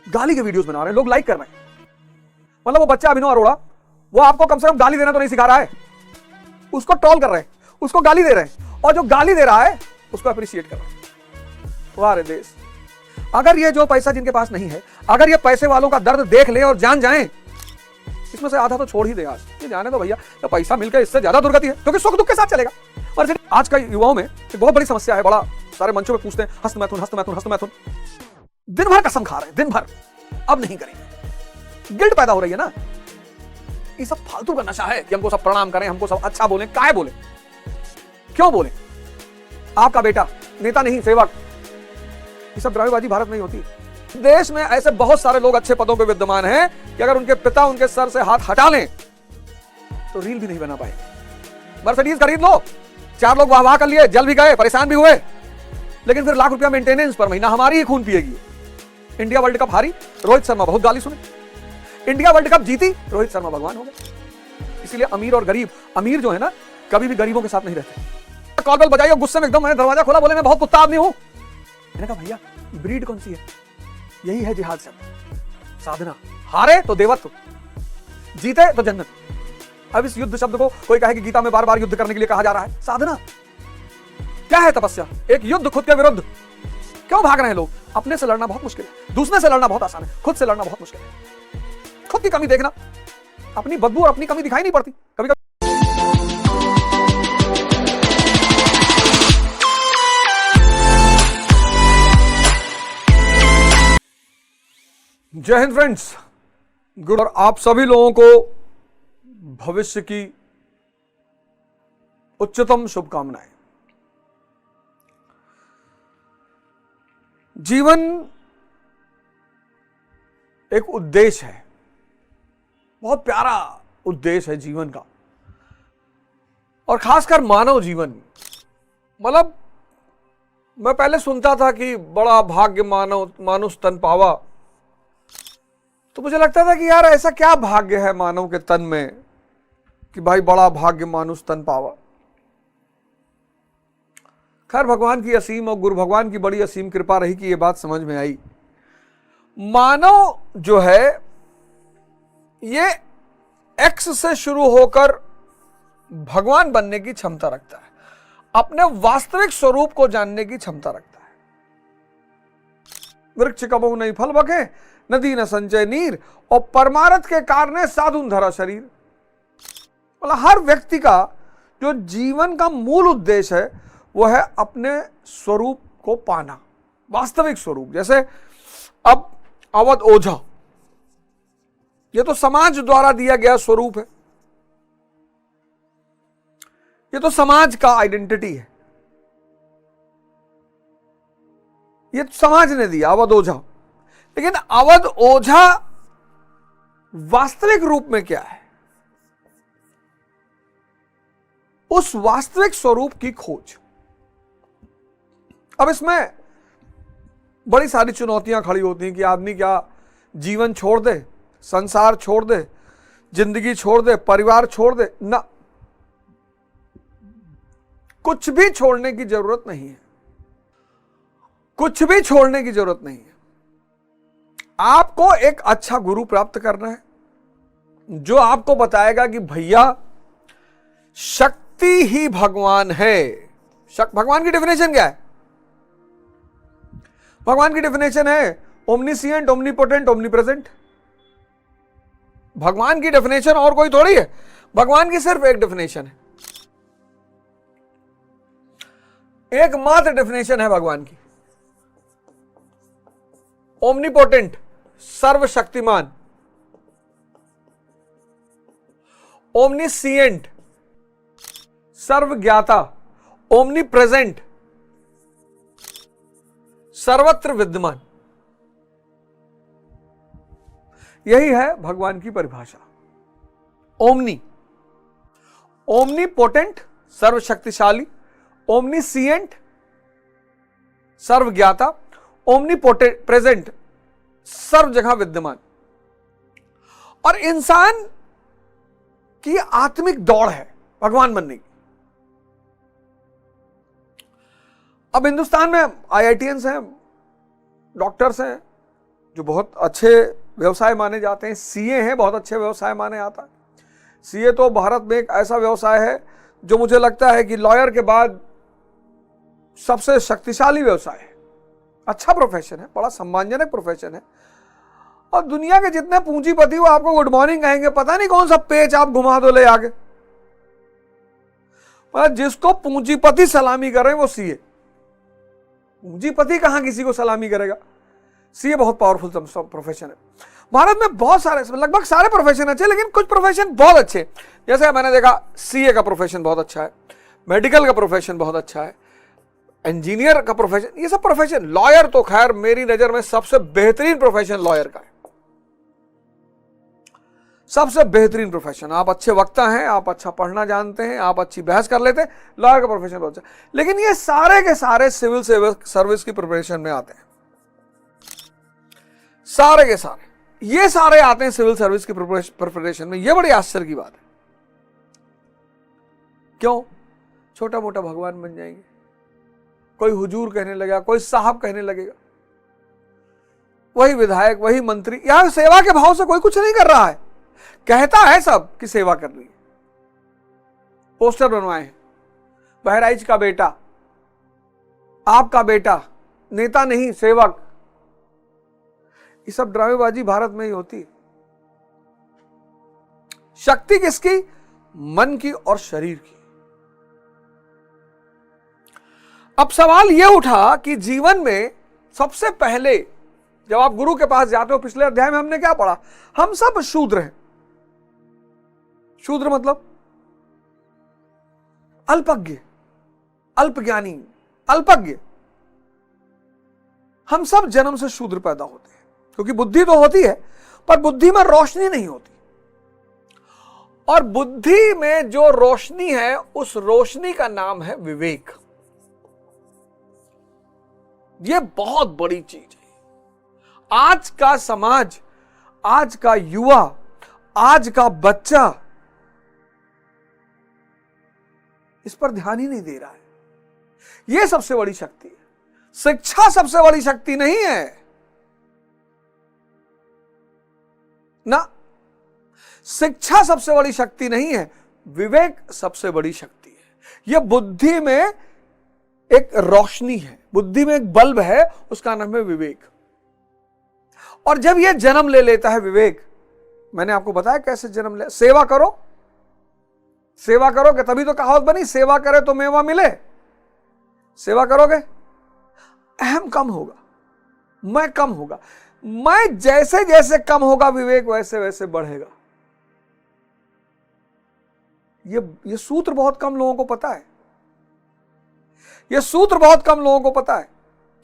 गाली के वीडियोस बना रहे हैं, लोग लाइक कर रहे हैं। मतलब वो बच्चा अभिनव अरोड़ा, वो आपको कम से कम गाली देना तो नहीं सिखा रहा है, उसको ट्रोल कर रहे हैं, उसको गाली दे रहे हैं, और जो गाली दे रहा है उसको अप्रिशिएट कर रहे हैं। वाह रे देश। अगर ये जो पैसा जिनके पास नहीं है, अगर ये पैसे वालों का दर्द देख ले और जान जाए, इसमें से आधा तो छोड़ ही दे आज, ये जाने तो भैया, तो पैसा मिलकर इससे ज्यादा दुर्गति है, क्योंकि सुख दुख के साथ चलेगा। और आज का युवाओं में एक बहुत बड़ी समस्या है, बड़ा सारे मंचों पे पूछते हैं, हस्त मैथुन हस्त मैथुन हस्त मैथुन, दिन भर कसम खा रहे हैं, दिन भर अब नहीं करेंगे। गिल्ट पैदा हो रही है ना, ये सब फालतू का नशा है कि हमको सब प्रणाम करें, हमको सब अच्छा बोलें। काहे बोले, क्यों बोले? आपका बेटा नेता नहीं सेवक, ये सब ड्रामेबाजी भारत में ही होती है। देश में ऐसे बहुत सारे लोग अच्छे पदों पे विद्यमान हैं कि अगर उनके पिता उनके सर से हाथ हटा लें तो रील भी नहीं बना पाए। मर्सिडीज खरीद लो, 4 लोग वाह वाह कर लिए, जल भी गए, परेशान भी हुए, लेकिन फिर लाख रुपया मेंटेनेंस पर महीना हमारी ही खून पिएगी। इंडिया वर्ल्ड कप हारी, रोहित शर्मा बहुत गाली सुने। इंडिया वर्ल्ड कप जीती, रोहित शर्मा भगवान हो गए। इसीलिए अमीर और गरीब, अमीर जो है ना कभी भी गरीबों के साथ नहीं रहते। कॉल बेल बजाई और गुस्से में एकदम मैंने दरवाजा खोला, बोले मैं बहुत कुत्ता आदमी हूं। मैंने कहा भैया ब्रीड कौन सी है? यही है जिहाद शब्द, साधना। हारे तो देवत्व, जीते तो जन्नत। अब इस युद्ध शब्द को कोई कहे कि गीता में बार बार युद्ध करने के लिए कहा जा रहा है, साधना क्या है? तपस्या, एक युद्ध खुद के विरुद्ध। क्यों भाग रहे हैं लोग? अपने से लड़ना बहुत मुश्किल है, दूसरे से लड़ना बहुत आसान है, खुद से लड़ना बहुत मुश्किल है। खुद की कमी देखना, अपनी बदबू और अपनी कमी दिखाई नहीं पड़ती कभी कभी। जय हिंद फ्रेंड्स, गुड। और आप सभी लोगों को भविष्य की उच्चतम शुभकामनाएं। जीवन एक उद्देश्य है, बहुत प्यारा उद्देश्य है जीवन का, और खासकर मानव जीवन। मतलब मैं पहले सुनता था कि बड़ा भाग्य मानव मानुष तन पावा, तो मुझे लगता था कि यार ऐसा क्या भाग्य है मानव के तन में कि भाई बड़ा भाग्य मानुष तन पावा। खैर भगवान की असीम और गुरु भगवान की बड़ी असीम कृपा रही कि यह बात समझ में आई। मानव जो है ये एक्स से शुरू होकर भगवान बनने की क्षमता रखता है, अपने वास्तविक स्वरूप को जानने की क्षमता रखता है। वृक्ष कबहु नहीं फल बके, नदी न संचय नीर, और परमारथ के कारणे साधुन धरा शरीर। मतलब हर व्यक्ति का जो जीवन का मूल उद्देश्य है वो है अपने स्वरूप को पाना, वास्तविक स्वरूप। जैसे अब अवध ओझा, ये तो समाज द्वारा दिया गया स्वरूप है, ये तो समाज का आइडेंटिटी है, ये तो समाज ने दिया अवध ओझा। लेकिन अवध ओझा वास्तविक रूप में क्या है, उस वास्तविक स्वरूप की खोज। अब इसमें बड़ी सारी चुनौतियां खड़ी होती हैं कि आदमी क्या जीवन छोड़ दे, संसार छोड़ दे, जिंदगी छोड़ दे, परिवार छोड़ दे? ना, कुछ भी छोड़ने की जरूरत नहीं है, कुछ भी छोड़ने की जरूरत नहीं है। आपको एक अच्छा गुरु प्राप्त करना है जो आपको बताएगा कि भैया शक्ति ही भगवान है। भगवान की डेफिनेशन क्या है? भगवान की डेफिनेशन है ओमनीसिएंट, ओमनीपोटेंट, ओमनीप्रेजेंट। भगवान की डेफिनेशन और कोई थोड़ी है, भगवान की सिर्फ एक डेफिनेशन है, एकमात्र डेफिनेशन है भगवान की। ओमनीपोटेंट, सर्वशक्तिमान। ओमनीसिएंट, सर्वज्ञाता। ओमनीप्रेजेंट, सर्वत्र विद्यमान। यही है भगवान की परिभाषा। ओमनी, ओमनीपोटेंट, सर्वशक्तिशाली। ओमनीसिएंट, सर्वज्ञाता। ओमनीपोटेंट प्रेजेंट, सर्व जगह विद्यमान। और इंसान की आत्मिक दौड़ है भगवान बनने की। अब हिंदुस्तान में आईआईटीएंस हैं, डॉक्टर्स हैं, जो बहुत अच्छे व्यवसाय माने जाते हैं, सीए हैं, बहुत अच्छे व्यवसाय माने आता है। सीए तो भारत में एक ऐसा व्यवसाय है जो मुझे लगता है कि लॉयर के बाद सबसे शक्तिशाली व्यवसाय है। अच्छा प्रोफेशन है, बड़ा सम्मानजनक प्रोफेशन है, और दुनिया के जितने पूंजीपति वो आपको गुड मॉर्निंग कहेंगे, पता नहीं कौन सा पेच आप घुमा दो ले आगे। पर जिसको पूंजीपति सलामी कर रहे हैं वो सीए। पूंजीपति कहां किसी को सलामी करेगा। सीए बहुत पावरफुल प्रोफेशन है। भारत में बहुत सारे, लगभग सारे प्रोफेशन अच्छे, लेकिन कुछ प्रोफेशन बहुत अच्छे। जैसे मैंने देखा सीए का प्रोफेशन बहुत अच्छा है, मेडिकल का प्रोफेशन बहुत अच्छा है, इंजीनियर का प्रोफेशन, ये सब प्रोफेशन। लॉयर तो खैर मेरी नजर में सबसे बेहतरीन प्रोफेशन लॉयर का है, सबसे बेहतरीन प्रोफेशन। आप अच्छे वक्ता हैं, आप अच्छा पढ़ना जानते हैं, आप अच्छी बहस कर लेते हैं, लॉयर का प्रोफेशन बहुत अच्छा। लेकिन ये सारे के सारे सिविल सर्विस की प्रिपरेशन में आते हैं, सारे के सारे ये सारे आते हैं सिविल सर्विस की प्रिपरेशन में। ये बड़ी आश्चर्य की बात है। क्यों? छोटा मोटा भगवान बन जाएंगे, कोई हुजूर कहने लगेगा, कोई साहब कहने लगेगा, वही विधायक, वही मंत्री। यहां सेवा के भाव से कोई कुछ नहीं कर रहा है, कहता है सब कि सेवा कर रही है। पोस्टर बनवाए हैं, बहराइच का बेटा, आपका बेटा, नेता नहीं सेवक। ये सब ड्रामेबाजी भारत में ही होती है। शक्ति किसकी? मन की और शरीर की। अब सवाल यह उठा कि जीवन में सबसे पहले जब आप गुरु के पास जाते हो, पिछले अध्याय में हमने क्या पढ़ा? हम सब शूद्र हैं। शूद्र मतलब अल्पज्ञ, अल्पज्ञानी, अल्पज्ञ। हम सब जन्म से शूद्र पैदा होते हैं, क्योंकि बुद्धि तो होती है पर बुद्धि में रोशनी नहीं होती, और बुद्धि में जो रोशनी है उस रोशनी का नाम है विवेक। यह बहुत बड़ी चीज है। आज का समाज, आज का युवा, आज का बच्चा इस पर ध्यान ही नहीं दे रहा है। यह सबसे बड़ी शक्ति है। शिक्षा सबसे बड़ी शक्ति नहीं है ना, शिक्षा सबसे बड़ी शक्ति नहीं है, विवेक सबसे बड़ी शक्ति है। यह बुद्धि में एक रोशनी है, बुद्धि में एक बल्ब है, उसका नाम है विवेक। और जब यह जन्म ले लेता है विवेक, मैंने आपको बताया कैसे जन्म ले। सेवा करो, सेवा करोगे तभी तो कहावत बनी, सेवा करे तो मेवा मिले। सेवा करोगे, अहम कम होगा, मैं कम होगा, मैं जैसे जैसे कम होगा विवेक वैसे वैसे बढ़ेगा। ये सूत्र बहुत कम लोगों को पता है। यह सूत्र बहुत कम लोगों को पता है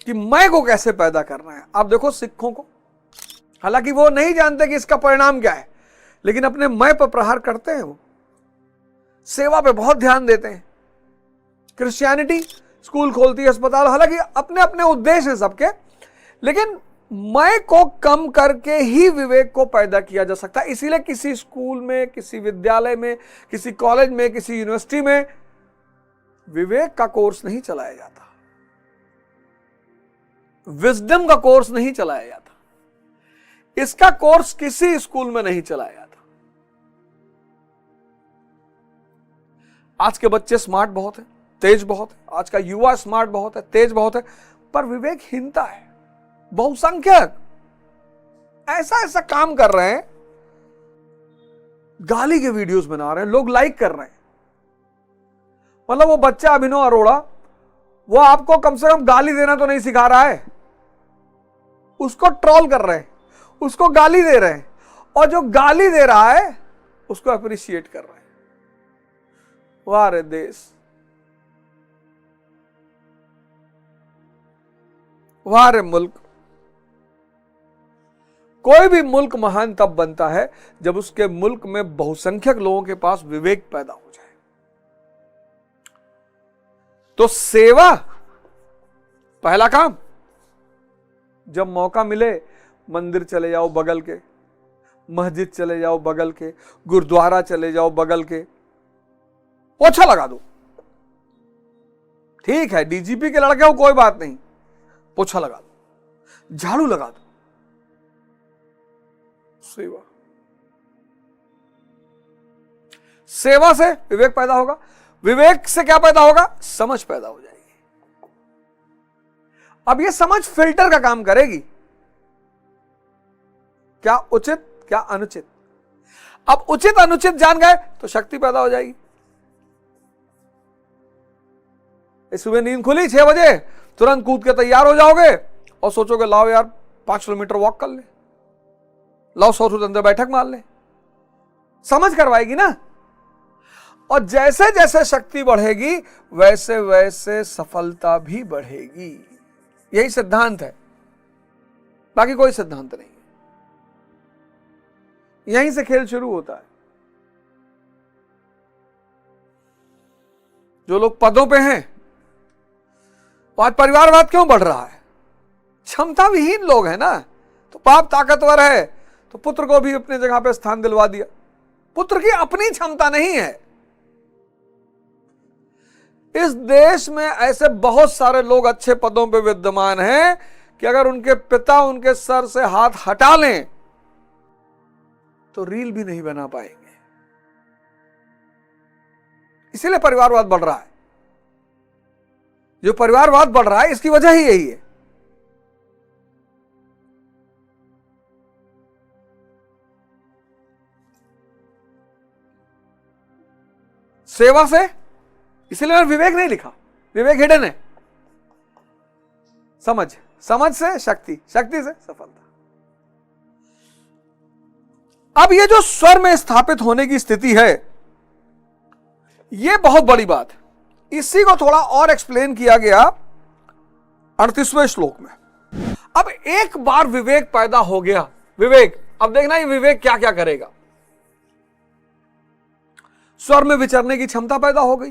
कि मैं को कैसे पैदा करना है। आप देखो सिखों को, हालांकि वो नहीं जानते कि इसका परिणाम क्या है, लेकिन अपने मैं पर प्रहार करते हैं। वो सेवा पे बहुत ध्यान देते हैं। क्रिश्चियनिटी स्कूल खोलती है, अस्पताल, हालांकि अपने अपने उद्देश्य हैं सबके, लेकिन मैं को कम करके ही विवेक को पैदा किया जा सकता है। इसीलिए किसी स्कूल में, किसी विद्यालय में, किसी कॉलेज में, किसी यूनिवर्सिटी में विवेक का कोर्स नहीं चलाया जाता, विजडम का कोर्स नहीं चलाया जाता, इसका कोर्स किसी स्कूल में नहीं चलाया जाता। आज के बच्चे स्मार्ट बहुत है, तेज बहुत है, आज का युवा स्मार्ट बहुत है, तेज बहुत है, पर विवेकहीनता है। बहुसंख्यक ऐसा ऐसा काम कर रहे हैं, गाली के वीडियोस बना रहे हैं, लोग लाइक कर रहे हैं। मतलब वो बच्चा अभिनव अरोड़ा, वो आपको कम से कम गाली देना तो नहीं सिखा रहा है, उसको ट्रोल कर रहे हैं, उसको गाली दे रहे हैं, और जो गाली दे रहा है उसको अप्रिशिएट कर रहे हैं। वाह रे देश, वाह रे मुल्क। कोई भी मुल्क महान तब बनता है जब उसके मुल्क में बहुसंख्यक लोगों के पास विवेक पैदा हो जाए। तो सेवा पहला काम। जब मौका मिले मंदिर चले जाओ बगल के, मस्जिद चले जाओ बगल के, गुरुद्वारा चले जाओ बगल के, पोछा लगा दो। ठीक है, डीजीपी के लड़के हो कोई बात नहीं, पोछा लगा दो, झाड़ू लगा दो, सेवा। सेवा से विवेक पैदा होगा, विवेक से क्या पैदा होगा? समझ पैदा हो जाएगी। अब ये समझ फिल्टर का काम करेगी, क्या उचित क्या अनुचित। अब उचित अनुचित जान गए तो शक्ति पैदा हो जाएगी। सुबह नींद खुली 6 बजे, तुरंत कूद के तैयार हो जाओगे और सोचोगे लाओ यार 5 किलोमीटर वॉक कर ले, लाओ 100 अंदर बैठक मार ले। समझ करवाएगी ना। और जैसे जैसे शक्ति बढ़ेगी वैसे वैसे सफलता भी बढ़ेगी। यही सिद्धांत है, बाकी कोई सिद्धांत नहीं है। यहीं से खेल शुरू होता है। जो लोग पदों पे हैं, आज परिवारवाद क्यों बढ़ रहा है? क्षमता विहीन लोग हैं ना। तो बाप ताकतवर है तो पुत्र को भी अपनी जगह पे स्थान दिलवा दिया। पुत्र की अपनी क्षमता नहीं है। इस देश में ऐसे बहुत सारे लोग अच्छे पदों पे विद्यमान हैं कि अगर उनके पिता उनके सर से हाथ हटा लें तो रील भी नहीं बना पाएंगे। इसीलिए परिवारवाद बढ़ रहा है। जो परिवारवाद बढ़ रहा है इसकी वजह ही यही है। सेवा से, इसलिए मैंने विवेक नहीं लिखा, विवेक हिडन है। समझ, समझ से शक्ति, शक्ति से सफलता। अब ये जो स्वर में स्थापित होने की स्थिति है, यह बहुत बड़ी बात है। इसी को थोड़ा और एक्सप्लेन किया गया 38वें श्लोक में। अब एक बार विवेक पैदा हो गया, विवेक, अब देखना ये विवेक क्या क्या करेगा। स्वर में विचरने की क्षमता पैदा हो गई,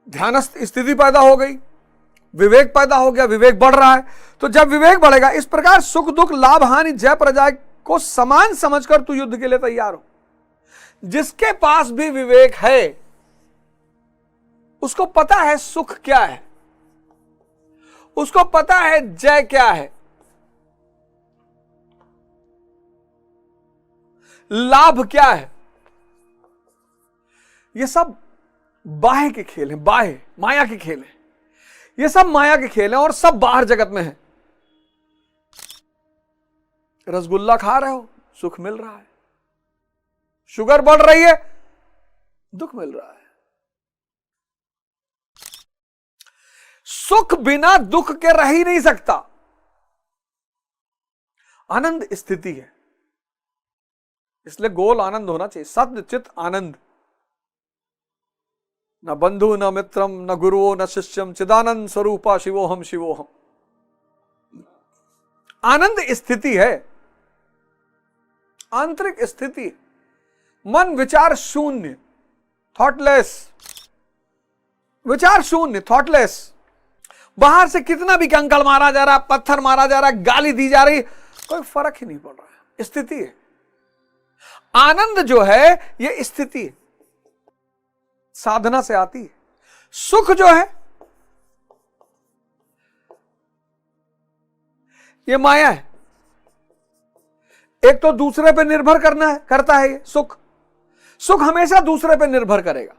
ध्यानस्थ स्थिति पैदा हो गई, विवेक पैदा हो गया, विवेक बढ़ रहा है। तो जब विवेक बढ़ेगा, इस प्रकार सुख दुख लाभ हानि जय पराजय को समान समझकर तू युद्ध के लिए तैयार हो। जिसके पास भी विवेक है उसको पता है सुख क्या है, उसको पता है जय क्या है, लाभ क्या है। ये सब बाह्य के खेल हैं, बाह्य माया के खेल हैं। ये सब माया के खेल हैं और सब बाहर जगत में है। रसगुल्ला खा रहे हो, सुख मिल रहा है। शुगर बढ़ रही है, दुख मिल रहा है। सुख बिना दुख के रह ही नहीं सकता। आनंद स्थिति है, इसलिए गोल आनंद होना चाहिए, सत्य चित आनंद। न बंधु न मित्रम न गुरुओ न शिष्यम चिदानंद स्वरूपा शिवोहम शिवोहम। आनंद स्थिति है, आंतरिक स्थिति। मन विचार शून्य, थॉटलेस, विचार शून्य, थॉटलेस। बाहर से कितना भी कंकड़ मारा जा रहा, पत्थर मारा जा रहा, गाली दी जा रही, कोई फर्क ही नहीं पड़ रहा है। स्थिति है। आनंद जो है यह स्थिति है, साधना से आती है। सुख जो है यह माया है। एक तो दूसरे पे निर्भर करता है ये सुख। सुख हमेशा दूसरे पे निर्भर करेगा।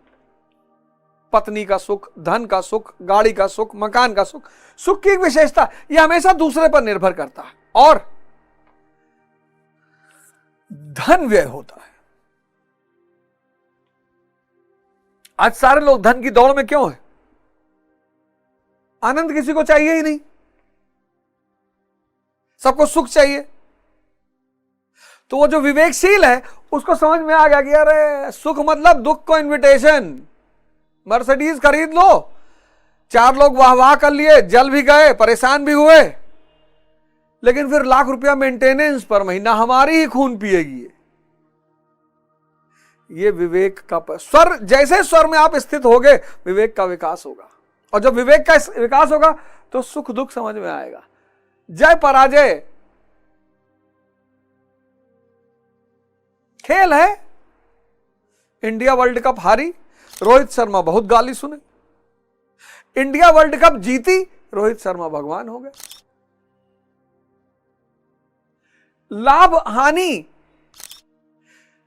पत्नी का सुख, धन का सुख, गाड़ी का सुख, मकान का सुख, सुख की एक विशेषता, यह हमेशा दूसरे पर निर्भर करता है और धन व्यय होता है। आज सारे लोग धन की दौड़ में क्यों है? आनंद किसी को चाहिए ही नहीं, सबको सुख चाहिए। तो वो जो विवेकशील है उसको समझ में आ गया कि अरे सुख मतलब दुख को इनविटेशन। मर्सिडीज खरीद लो, 4 लोग वाह वाह कर लिए, जल भी गए, परेशान भी हुए, लेकिन फिर लाख रुपया मेंटेनेंस पर महीना हमारी ही खून पिएगी। ये विवेक का स्वर, जैसे स्वर में आप स्थित होगे विवेक का विकास होगा। और जब विवेक का विकास होगा तो सुख दुख समझ में आएगा। जय पराजय खेल है। इंडिया वर्ल्ड कप हारी, रोहित शर्मा बहुत गाली सुने। इंडिया वर्ल्ड कप जीती, रोहित शर्मा भगवान हो गए। लाभ हानि।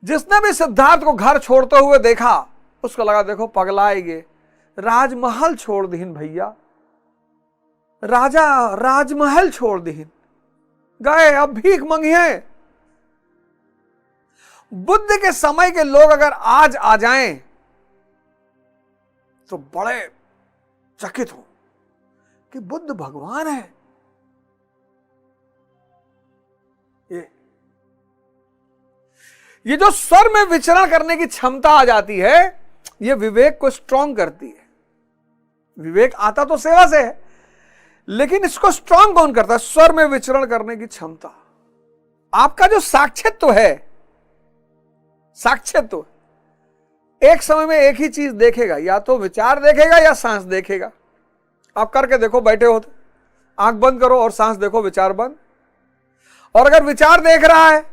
जिसने भी सिद्धार्थ को घर छोड़ते हुए देखा उसको लगा देखो पगलाएंगे, राजमहल छोड़ दीन भैया, राजा राजमहल छोड़ दीन, गए अब भीख मंगिए। बुद्ध के समय के लोग अगर आज आ जाएं तो बड़े चकित हो कि बुद्ध भगवान है। ये जो स्वर में विचरण करने की क्षमता आ जाती है, ये विवेक को स्ट्रांग करती है। विवेक आता तो सेवा से है, लेकिन इसको स्ट्रांग कौन करता है? स्वर में विचरण करने की क्षमता। आपका जो साक्षित्व है, साक्षित्व एक समय में एक ही चीज देखेगा, या तो विचार देखेगा या सांस देखेगा। आप करके देखो, बैठे हो तो आंख बंद करो और सांस देखो, विचार बंद। और अगर विचार देख रहा है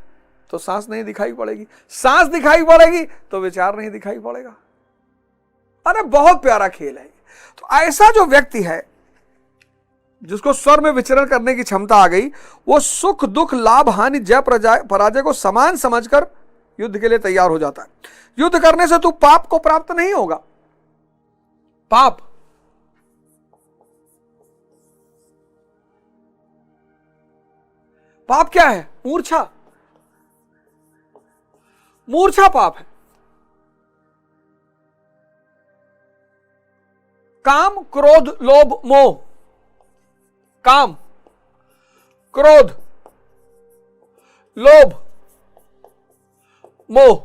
तो सांस नहीं दिखाई पड़ेगी, सांस दिखाई पड़ेगी तो विचार नहीं दिखाई पड़ेगा। अरे बहुत प्यारा खेल है। तो ऐसा जो व्यक्ति है जिसको स्वर में विचरण करने की क्षमता आ गई, वो सुख दुख लाभ हानि जय पराजय को समान समझकर युद्ध के लिए तैयार हो जाता है। युद्ध करने से तू पाप को प्राप्त नहीं होगा। पाप पाप क्या है? मूर्छा। मूर्छा पाप है। काम क्रोध लोभ मोह। काम, क्रोध, लोभ, मोह।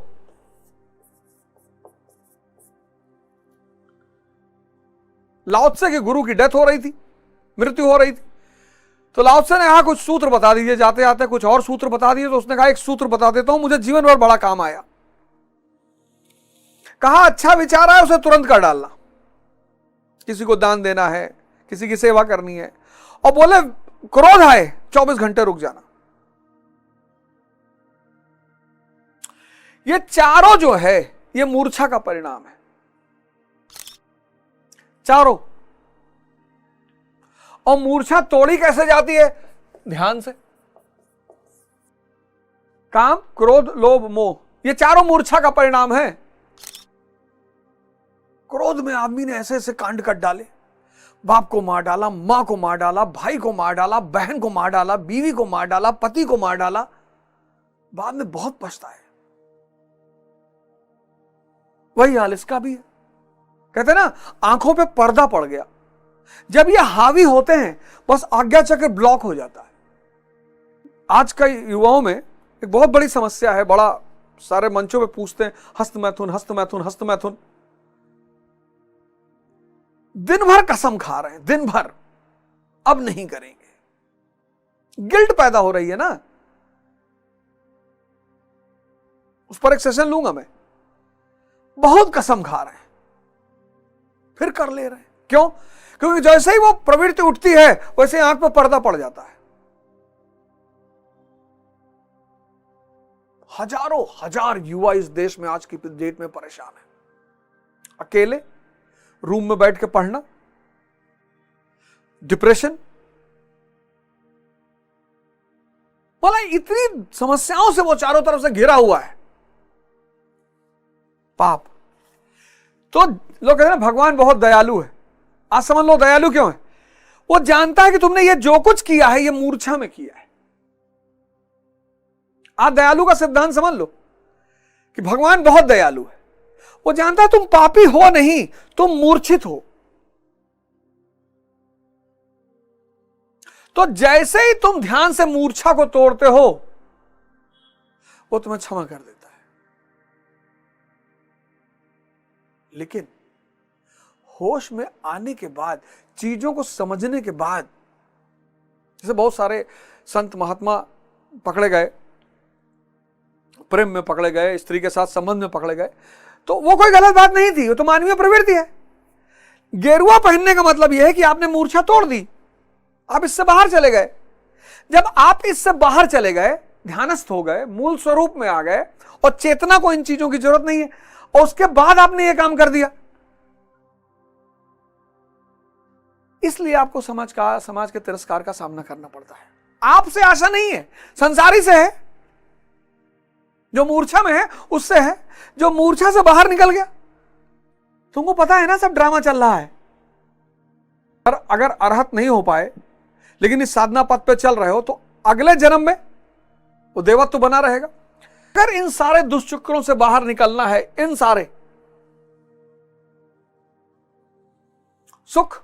लाओ त्से के गुरु की डेथ हो रही थी, मृत्यु हो रही थी, तो लाओ त्से ने कहा कुछ सूत्र बता दीजिए, जाते जाते कुछ और सूत्र बता दिए। तो उसने कहा एक सूत्र बता देता हूं, मुझे जीवन भर बड़ा काम आया। कहा अच्छा विचार आया उसे तुरंत कर डालना, किसी को दान देना है, किसी की सेवा करनी है। और बोले क्रोध आए 24 घंटे रुक जाना। ये चारों जो है ये मूर्छा का परिणाम है, चारों। और मूर्छा तोड़ी कैसे जाती है? ध्यान से। काम क्रोध लोभ मोह, ये चारों मूर्छा का परिणाम है। क्रोध में आदमी ने ऐसे ऐसे कांड कर डाले, बाप को मार डाला, मां को मार डाला, भाई को मार डाला, बहन को मार डाला, बीवी को मार डाला, पति को मार डाला, बाद में बहुत पछताए। वही हाल इसका भी है। कहते ना आंखों पे पर्दा पड़ गया। जब ये हावी होते हैं बस आज्ञा चक्र ब्लॉक हो जाता है। आज का युवाओं में एक बहुत बड़ी समस्या है, बड़ा सारे मंचों पे पूछते हैं हस्त मैथुन, हस्त मैथुन, हस्त मैथुन। दिन भर कसम खा रहे हैं, दिन भर अब नहीं करेंगे। गिल्ट पैदा हो रही है ना, उस पर एक सेशन लूंगा मैं। बहुत कसम खा रहे हैं फिर कर ले रहे हैं। क्यों? क्योंकि जैसे ही वो प्रवृत्ति उठती है वैसे आंख पर पर्दा पड़ जाता है। हजारों हजार युवा इस देश में आज की डेट में परेशान है। अकेले रूम में बैठ के पढ़ना, डिप्रेशन, बोला इतनी समस्याओं से वो चारों तरफ से घिरा हुआ है। पाप। तो लोग कहते हैं ना भगवान बहुत दयालु है। आज समझ लो दयालु क्यों है? वो जानता है कि तुमने ये जो कुछ किया है ये मूर्छा में किया है। आज दयालु का सिद्धांत समझ लो कि भगवान बहुत दयालु है। वो जानता है तुम पापी हो नहीं, तुम मूर्छित हो। तो जैसे ही तुम ध्यान से मूर्छा को तोड़ते हो वो तुम्हें क्षमा कर देता है। लेकिन होश में आने के बाद, चीजों को समझने के बाद, जैसे बहुत सारे संत महात्मा पकड़े गए, प्रेम में पकड़े गए, स्त्री के साथ संबंध में पकड़े गए, तो वो कोई गलत बात नहीं थी, वो तो मानवीय प्रवृत्ति है। गेरुआ पहनने का मतलब यह है कि आपने मूर्छा तोड़ दी, आप इससे बाहर चले गए। जब आप इससे बाहर चले गए, ध्यानस्थ हो गए, मूल स्वरूप में आ गए और चेतना को इन चीजों की जरूरत नहीं है, और उसके बाद आपने यह काम कर दिया, इसलिए आपको समाज के तिरस्कार का सामना करना पड़ता है। आपसे आशा नहीं है, संसारी से है। जो मूर्छा में है उससे है, जो मूर्छा से बाहर निकल गया। तुमको पता है ना सब ड्रामा चल रहा है। पर अगर अरहत नहीं हो पाए लेकिन इस साधना पथ पे चल रहे हो तो अगले जन्म में वो देवत्व बना रहेगा। अगर इन सारे दुष्चक्रों से बाहर निकलना है, इन सारे सुख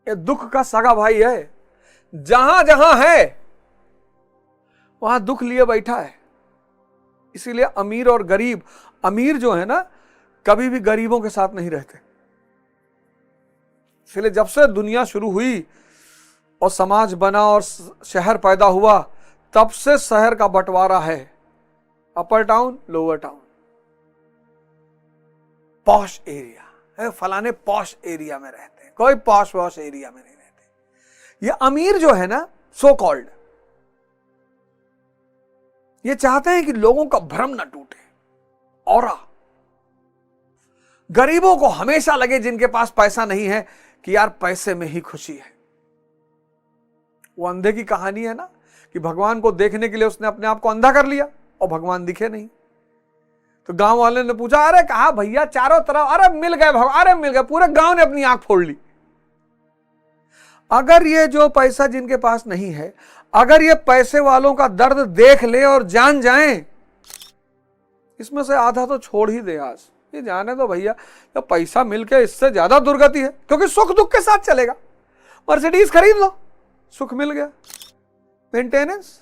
ये दुख का सगा भाई है, जहां जहां है वहां दुख लिए बैठा है। इसीलिए अमीर और गरीब, अमीर जो है ना कभी भी गरीबों के साथ नहीं रहते। इसलिए जब से दुनिया शुरू हुई और समाज बना और शहर पैदा हुआ, तब से शहर का बंटवारा है, upper town, lower town, posh area है। फलाने पॉश एरिया में रहते हैं, कोई पॉश वॉश एरिया में नहीं रहते। ये अमीर जो है ना, सो कॉल्ड, ये चाहते हैं कि लोगों का भ्रम ना टूटे। औरा गरीबों को हमेशा लगे, जिनके पास पैसा नहीं है, कि यार पैसे में ही खुशी है। वो अंधे की कहानी है ना, कि भगवान को देखने के लिए उसने अपने आप को अंधा कर लिया और भगवान दिखे नहीं। तो गांव वाले ने पूछा, अरे कहा भैया चारों तरफ, अरे मिल गए भगवान, अरे मिल गए। पूरे गांव ने अपनी आंख फोड़ ली। अगर ये जो पैसा जिनके पास नहीं है, अगर ये पैसे वालों का दर्द देख ले और जान जाएं, इसमें से आधा तो छोड़ ही दे। आज ये जाने दो भैया, तो पैसा मिलके इससे ज्यादा दुर्गति है, क्योंकि सुख दुख के साथ चलेगा। मर्सिडीज खरीद लो, सुख मिल गया, मेंटेनेंस,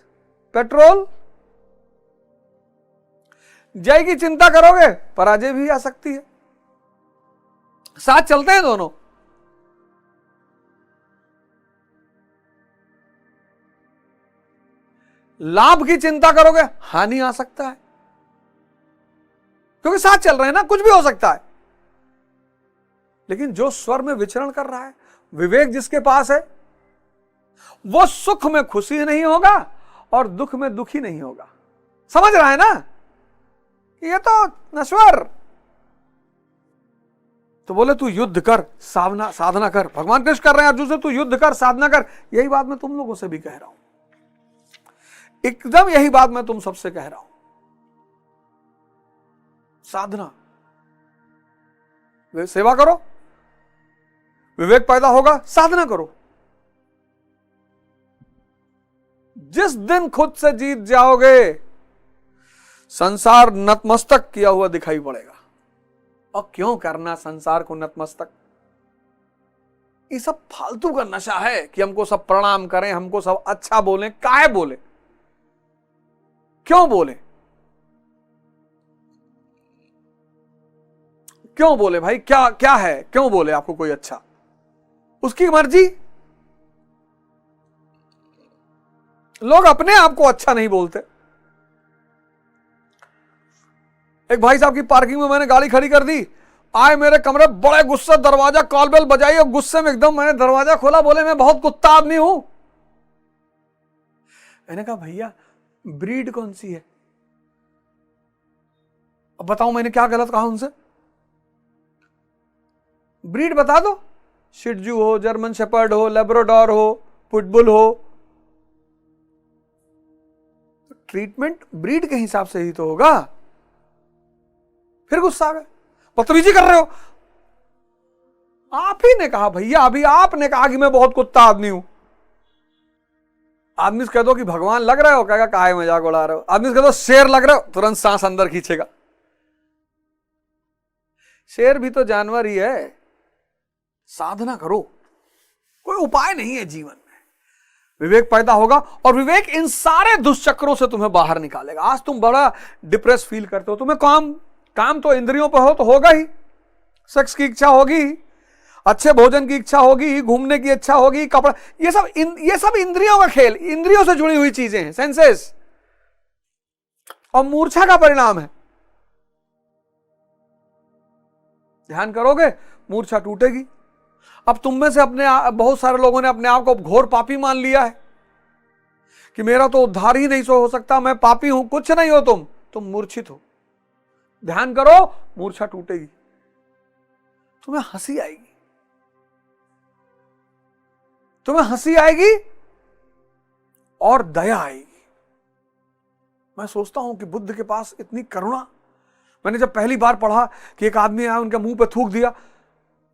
पेट्रोल। जय की चिंता करोगे, पराजय भी आ सकती है। साथ चलते हैं दोनों। लाभ की चिंता करोगे, हानि आ सकता है, क्योंकि साथ चल रहे हैं ना, कुछ भी हो सकता है। लेकिन जो स्वर में विचरण कर रहा है, विवेक जिसके पास है, वो सुख में खुशी नहीं होगा और दुख में दुखी नहीं होगा। समझ रहा है ना? ये तो नश्वर। तो बोले तू युद्ध कर, साधना कर। भगवान कृष्ण कर रहे हैं अर्जुन से, तू युद्ध कर, साधना कर। यही बात मैं तुम लोगों से भी कह रहा हूं, एकदम यही बात मैं तुम सबसे कह रहा हूं। साधना, सेवा करो, विवेक पैदा होगा, साधना करो। जिस दिन खुद से जीत जाओगे, संसार नतमस्तक किया हुआ दिखाई पड़ेगा। और क्यों करना संसार को नतमस्तक? ये सब फालतू का नशा है कि हमको सब प्रणाम करें, हमको सब अच्छा बोलें। काहे बोले, क्यों बोले, क्यों बोले भाई? क्या क्या है, क्यों बोले आपको कोई अच्छा? उसकी मर्जी। लोग अपने आप को अच्छा नहीं बोलते। एक भाई साहब की पार्किंग में मैंने गाड़ी खड़ी कर दी, आए मेरे कमरे, बड़े गुस्से, दरवाजा कॉल बेल बजाई और गुस्से में एकदम मैंने दरवाजा खोला, बोले मैं बहुत कुत्ता आदमी हूं। मैंने कहा भैया ब्रीड कौन सी है? अब बताओ मैंने क्या गलत कहा उनसे? ब्रीड बता दो, शिटजू हो, जर्मन शेपर्ड हो, लेब्राडोर हो, पुटबुल हो। ट्रीटमेंट ब्रीड के हिसाब से ही तो होगा। फिर गुस्सा आ गया, बदतमीजी कर रहे हो। आप ही ने कहा भैया, अभी आपने कहा कि मैं बहुत कुत्ता आदमी हूं। आदमी से कह दो कि भगवान लग रहे हो, कहेगा काहे मजाक उड़ा रहे हो। आदमी से कह दो शेर लग रहे हो, तुरंत सांस अंदर खींचेगा। शेर भी तो जानवर ही है। साधना करो, कोई उपाय नहीं है जीवन में। विवेक पैदा होगा और विवेक इन सारे दुष्चक्रों से तुम्हें बाहर निकालेगा। आज तुम बड़ा डिप्रेस फील करते हो, तुम्हें काम तो इंद्रियों पर हो तो होगा ही। सेक्स की इच्छा होगी, अच्छे भोजन की इच्छा होगी, घूमने की इच्छा होगी, कपड़ा, ये सब इंद्रियों का खेल, इंद्रियों से जुड़ी हुई चीजें हैं, सेंसेस। और मूर्छा का परिणाम है। ध्यान करोगे, मूर्छा टूटेगी। अब तुम में से बहुत सारे लोगों ने अपने आप को घोर पापी मान लिया है कि मेरा तो उद्धार ही नहीं हो सकता, मैं पापी हूं। कुछ नहीं हो तुम मूर्छित हो। ध्यान करो, मूर्छा टूटेगी, तुम्हें हंसी आएगी, तुम्हें हंसी आएगी और दया आएगी। मैं सोचता हूं कि बुद्ध के पास इतनी करुणा। मैंने जब पहली बार पढ़ा कि एक आदमी आया उनके मुंह पे थूक दिया,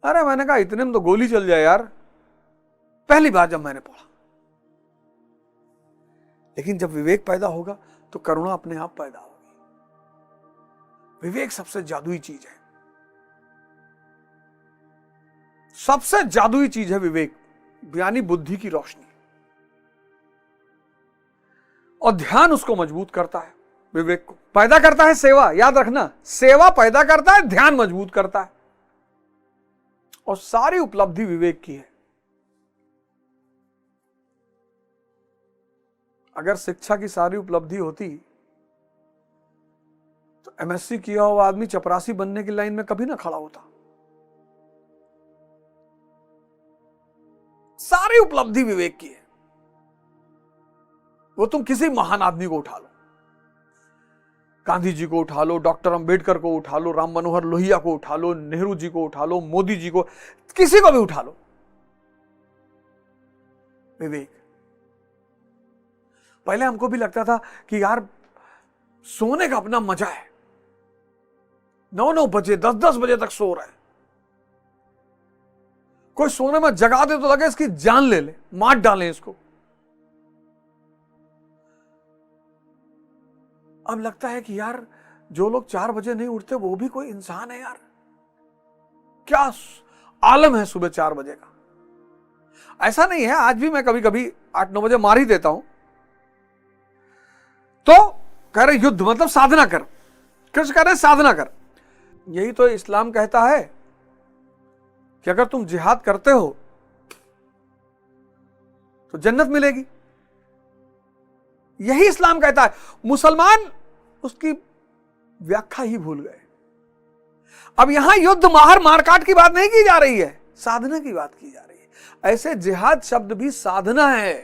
अरे मैंने कहा इतने में तो गोली चल जाए यार, पहली बार जब मैंने पढ़ा। लेकिन जब विवेक पैदा होगा तो करुणा अपने आप पैदा होगी। विवेक सबसे जादुई चीज है, सबसे जादुई चीज है विवेक, यानी बुद्धि की रोशनी। और ध्यान उसको मजबूत करता है, विवेक को पैदा करता है। सेवा, याद रखना, सेवा पैदा करता है, ध्यान मजबूत करता है। और सारी उपलब्धि विवेक की है। अगर शिक्षा की सारी उपलब्धि होती तो एमएससी किया हुआ आदमी चपरासी बनने की लाइन में कभी ना खड़ा होता। सारी उपलब्धि विवेक की है। वो तुम किसी महान आदमी को उठा लो, गांधी जी को उठा लो, डॉक्टर अंबेडकर को उठा लो, राम मनोहर लोहिया को उठा लो, नेहरू जी को उठा लो, मोदी जी को, किसी को भी उठा लो, विवेक। पहले हमको भी लगता था कि यार सोने का अपना मजा है, 9-9 बजे 10-10 बजे तक सो रहा है। कोई सोने में जगा दे तो लगे इसकी जान ले ले, मार डालें इसको। अब लगता है कि यार जो लोग 4 बजे नहीं उठते वो भी कोई इंसान है यार। क्या आलम है सुबह 4 बजे का। ऐसा नहीं है, आज भी मैं कभी कभी 8-9 बजे मार ही देता हूं। तो कह रहे युद्ध मतलब साधना कर, कृष्ण कह रहे साधना कर। यही तो इस्लाम कहता है कि अगर तुम जिहाद करते हो तो जन्नत मिलेगी। यही इस्लाम कहता है। मुसलमान उसकी व्याख्या ही भूल गए। अब यहां युद्ध मार मारकाट की बात नहीं की जा रही है, साधना की बात की जा रही है। ऐसे जिहाद शब्द भी साधना है।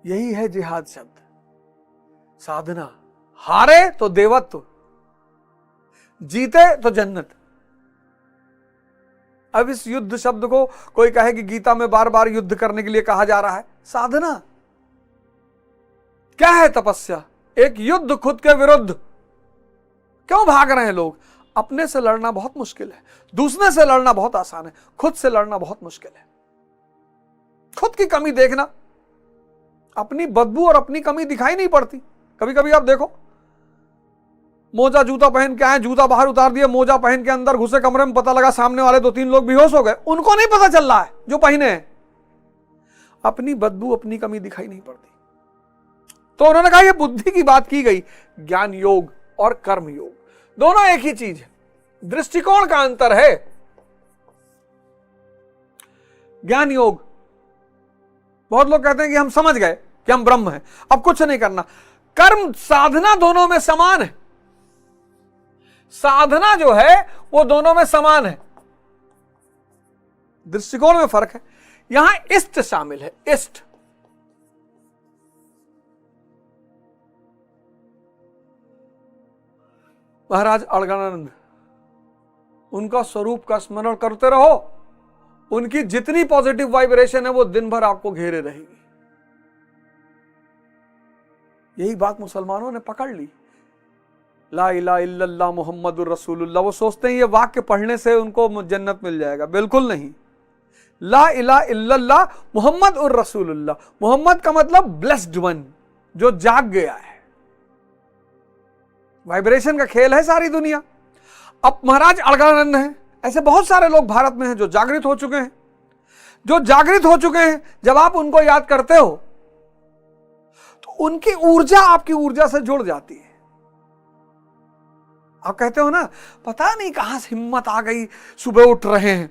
यही है जिहाद शब्द, साधना। हारे तो देवत्व, जीते तो जन्नत। अब इस युद्ध शब्द को कोई कहे कि गीता में बार बार युद्ध करने के लिए कहा जा रहा है। साधना क्या है? तपस्या। एक युद्ध खुद के विरुद्ध। क्यों भाग रहे हैं लोग? अपने से लड़ना बहुत मुश्किल है, दूसरे से लड़ना बहुत आसान है, खुद से लड़ना बहुत मुश्किल है। खुद की कमी देखना, अपनी बदबू और अपनी कमी दिखाई नहीं पड़ती। कभी कभी आप देखो, मोजा जूता पहन के आए, जूता बाहर उतार दिए, मोजा पहन के अंदर घुसे कमरे में, पता लगा सामने वाले 2-3 लोग बेहोश हो गए। उनको नहीं पता चल रहा है जो पहने हैं। अपनी बदबू, अपनी कमी दिखाई नहीं पड़ती। तो उन्होंने कहा, यह बुद्धि की बात की गई। ज्ञान योग और कर्म योग दोनों एक ही चीज है, दृष्टिकोण का अंतर है। ज्ञान योग, बहुत लोग कहते हैं कि हम समझ गए कि हम ब्रह्म हैं, अब कुछ नहीं करना। कर्म साधना दोनों में समान है। साधना जो है वो दोनों में समान है, दृष्टिकोण में फर्क है। यहां इष्ट शामिल है। इष्ट, महाराज अड़गड़ानंद, उनका स्वरूप का स्मरण करते रहो। उनकी जितनी पॉजिटिव वाइब्रेशन है वो दिन भर आपको घेरे रहेगी। यही बात मुसलमानों ने पकड़ ली। ला इलाहा इल्लल्लाह मुहम्मदुर रसूलुल्लाह। वो सोचते हैं ये वाक्य पढ़ने से उनको जन्नत मिल जाएगा। बिल्कुल नहीं। ला इलाहा इल्लल्लाह मुहम्मदुर रसूलुल्लाह। मोहम्मद का मतलब ब्लेस्ड वन, जो जाग गया है। वाइब्रेशन का खेल है सारी दुनिया। अब महाराज अड़गड़ानंद हैं, ऐसे बहुत सारे लोग भारत में हैं जो जागृत हो चुके हैं। जो जागृत हो चुके हैं, जब आप उनको याद करते हो तो उनकी ऊर्जा आपकी ऊर्जा से जुड़ जाती है। आप कहते हो ना, पता नहीं कहां से हिम्मत आ गई, सुबह उठ रहे हैं,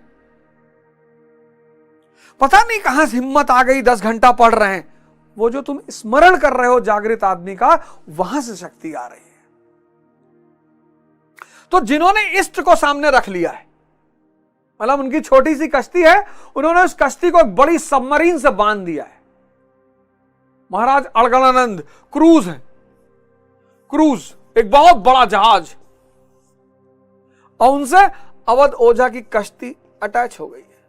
पता नहीं कहां से हिम्मत आ गई, 10 घंटा पढ़ रहे हैं। वो जो तुम स्मरण कर रहे हो जागृत आदमी का, वहां से शक्ति आ रही है। तो जिन्होंने इष्ट को सामने रख लिया है, मतलब उनकी छोटी सी कश्ती है, उन्होंने उस कश्ती को एक बड़ी सबमरीन से बांध दिया है। महाराज अड़गड़ानंद क्रूज है, क्रूज, एक बहुत बड़ा जहाज, और उनसे अवध ओझा की कश्ती अटैच हो गई है।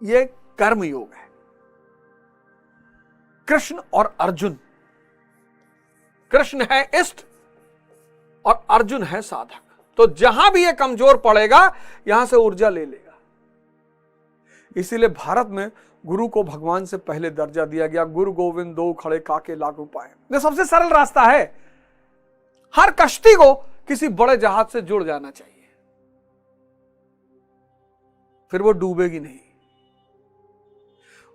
ये कर्म योग है। कृष्ण और अर्जुन, कृष्ण है इष्ट और अर्जुन है साधक। तो जहां भी ये कमजोर पड़ेगा यहां से ऊर्जा ले लेगा। इसीलिए भारत में गुरु को भगवान से पहले दर्जा दिया गया। गुरु गोविंद दो खड़े काके लागू पाए। ये सबसे सरल रास्ता है। हर कश्ती को किसी बड़े जहाज से जुड़ जाना चाहिए, फिर वो डूबेगी नहीं।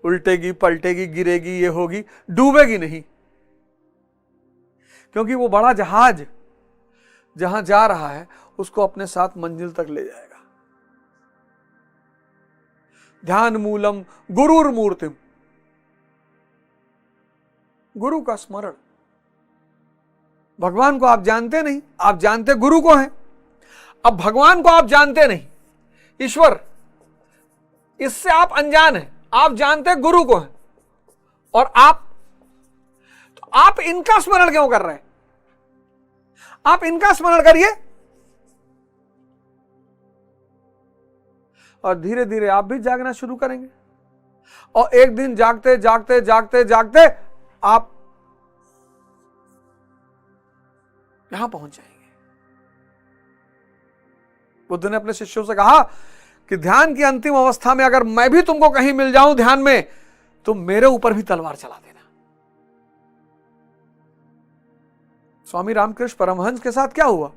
उल्टेगी पलटेगी गिरेगी ये होगी, डूबेगी नहीं, क्योंकि वो बड़ा जहाज जहां जा रहा है उसको अपने साथ मंजिल तक ले जाएगा। ध्यान मूलम गुरुर मूर्तिम, गुरु का स्मरण। भगवान को आप जानते नहीं, आप जानते गुरु को हैं। अब भगवान को आप जानते नहीं, ईश्वर, इससे आप अनजान हैं। आप जानते गुरु को हैं और आप इनका स्मरण क्यों कर रहे हैं? आप इनका स्मरण करिए और धीरे धीरे आप भी जागना शुरू करेंगे। और एक दिन जागते जागते जागते जागते आप यहां पहुंच जाएंगे। बुद्ध ने अपने शिष्यों से कहा कि ध्यान की अंतिम अवस्था में अगर मैं भी तुमको कहीं मिल जाऊं ध्यान में, तो मेरे ऊपर भी तलवार चला देना। स्वामी रामकृष्ण परमहंस के साथ क्या हुआ?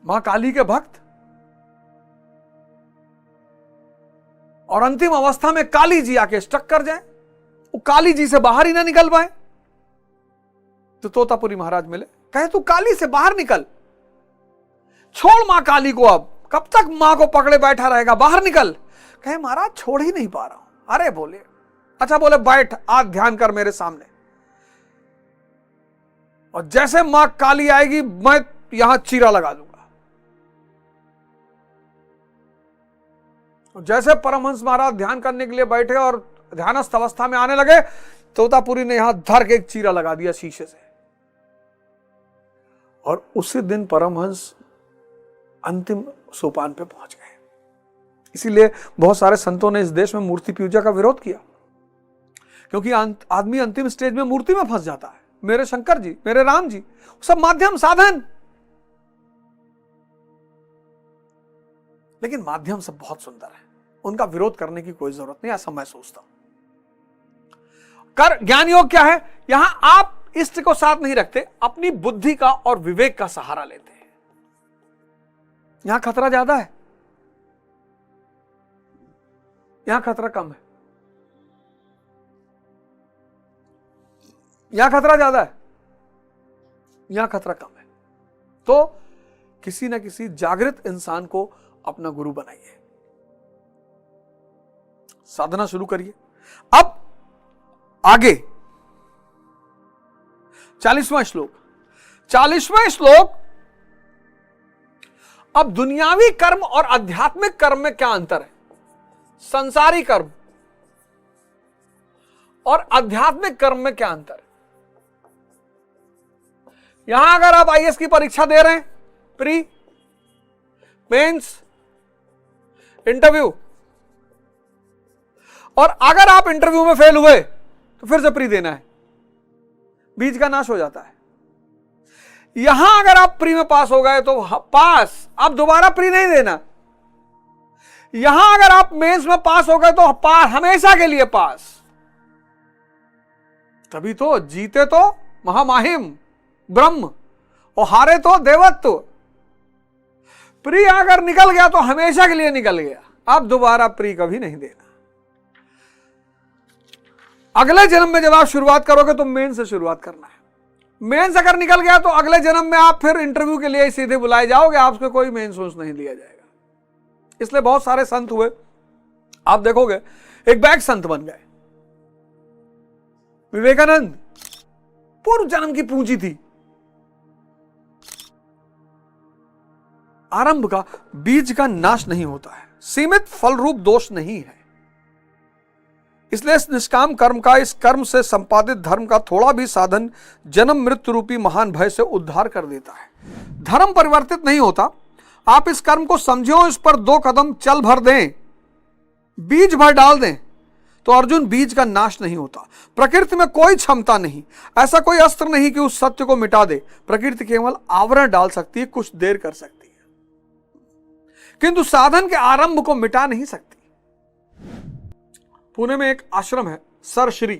मां काली के भक्त, और अंतिम अवस्था में काली जी आके स्टक कर जाए, वो काली जी से बाहर ही ना निकल पाए। तो तोतापुरी महाराज मिले, कहे तू काली से बाहर निकल, छोड़ मां काली को, अब कब तक मां को पकड़े बैठा रहेगा, बाहर निकल। कहे महाराज छोड़ ही नहीं पा रहा हूं। अरे बोले, अच्छा बोले बैठ, आज ध्यान कर मेरे सामने। और जैसे मां काली आएगी मैं यहां चीरा लगा दूंगा। और जैसे परमहंस महाराज ध्यान करने के लिए बैठे और ध्यानस्थ अवस्था में आने लगे, तोतापुरी ने यहां धर के एक चीरा लगा दिया शीशे से। और उसी दिन परमहंस अंतिम सोपान पे पहुंच गए। इसीलिए बहुत सारे संतों ने इस देश में मूर्ति पूजा का विरोध किया, क्योंकि आदमी अंतिम स्टेज में मूर्ति में फंस जाता है। मेरे शंकर जी, मेरे राम जी, सब माध्यम साधन, लेकिन माध्यम सब बहुत सुंदर है, उनका विरोध करने की कोई जरूरत नहीं, ऐसा मैं सोचता हूं। कर ज्ञान योग क्या है? यहां आप इष्ट को साथ नहीं रखते, अपनी बुद्धि का और विवेक का सहारा लेते हैं। यहां खतरा ज्यादा है, यहां खतरा कम है। यहां खतरा ज्यादा है, यहां खतरा कम है। तो किसी ना किसी जागृत इंसान को अपना गुरु बनाइए, साधना शुरू करिए। अब आगे 40वां श्लोक। 40वां श्लोक, अब दुनियावी कर्म और आध्यात्मिक कर्म में क्या अंतर है? संसारी कर्म और आध्यात्मिक कर्म में क्या अंतर है? यहां अगर आप आईएएस की परीक्षा दे रहे हैं, प्री, मेंस, इंटरव्यू, और अगर आप इंटरव्यू में फेल हुए तो फिर से प्री देना है, बीज का नाश हो जाता है। यहां अगर आप प्री में पास हो गए तो पास, आप दोबारा प्री नहीं देना। यहां अगर आप मेंस में पास हो गए तो पास, हमेशा के लिए पास। तभी तो जीते तो महामाहिम ब्रह्म और हारे तो देवत्व। प्री अगर निकल गया तो हमेशा के लिए निकल गया, आप दोबारा प्री कभी नहीं देना। अगले जन्म में जब आप शुरुआत करोगे तो मेन से शुरुआत करना है। मेंस अगर निकल गया तो अगले जन्म में आप फिर इंटरव्यू के लिए सीधे बुलाए जाओगे, आपसे कोई मेंस नहीं लिया जाएगा। इसलिए बहुत सारे संत हुए, आप देखोगे एक बैग संत बन गए। विवेकानंद पूर्व जन्म की पूंजी थी, आरंभ का बीज का नाश नहीं होता है, सीमित फल रूप दोष नहीं है। इसलिए इस निष्काम कर्म का, इस कर्म से संपादित धर्म का थोड़ा भी साधन जन्म मृत्यु रूपी महान भय से उद्धार कर देता है। धर्म परिवर्तित नहीं होता, आप इस कर्म को समझो, इस पर 2 कदम चल भर दें, बीज भर डाल दें तो अर्जुन बीज का नाश नहीं होता। प्रकृति में कोई क्षमता नहीं, ऐसा कोई अस्त्र नहीं कि उस सत्य को मिटा दे। प्रकृति केवल आवरण डाल सकती है, कुछ देर कर सकती है, किंतु साधन के आरंभ को मिटा नहीं सकती। पुणे में एक आश्रम है सर श्री,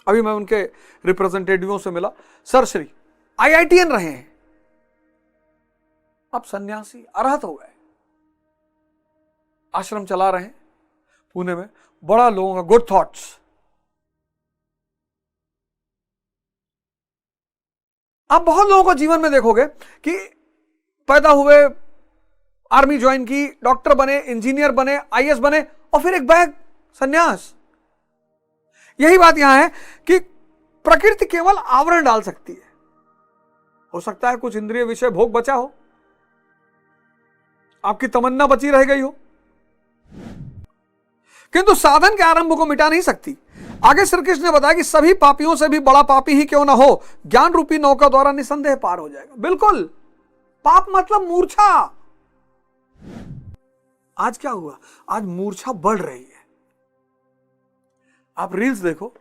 अभी मैं उनके रिप्रेजेंटेटिवों से मिला। सर श्री आईआईटीएन रहे हैं, अब सन्यासी अरहत हो गए, आश्रम चला रहे हैं पुणे में। बड़ा लोगों का गुड थॉट्स। आप बहुत लोगों को जीवन में देखोगे कि पैदा हुए, आर्मी ज्वाइन की, डॉक्टर बने, इंजीनियर बने, आईएएस बने, और फिर एक बैग सन्यास। यही बात यहां है कि प्रकृति केवल आवरण डाल सकती है। हो सकता है कुछ इंद्रिय विषय भोग बचा हो, आपकी तमन्ना बची रह गई हो, किंतु साधन के आरंभ को मिटा नहीं सकती। आगे श्री कृष्ण ने बताया कि सभी पापियों से भी बड़ा पापी ही क्यों ना हो, ज्ञान रूपी नौका द्वारा निसंदेह पार हो जाएगा। बिल्कुल, पाप मतलब मूर्छा। आज क्या हुआ, आज मूर्छा बढ़ रही है। आप रील्स देखो,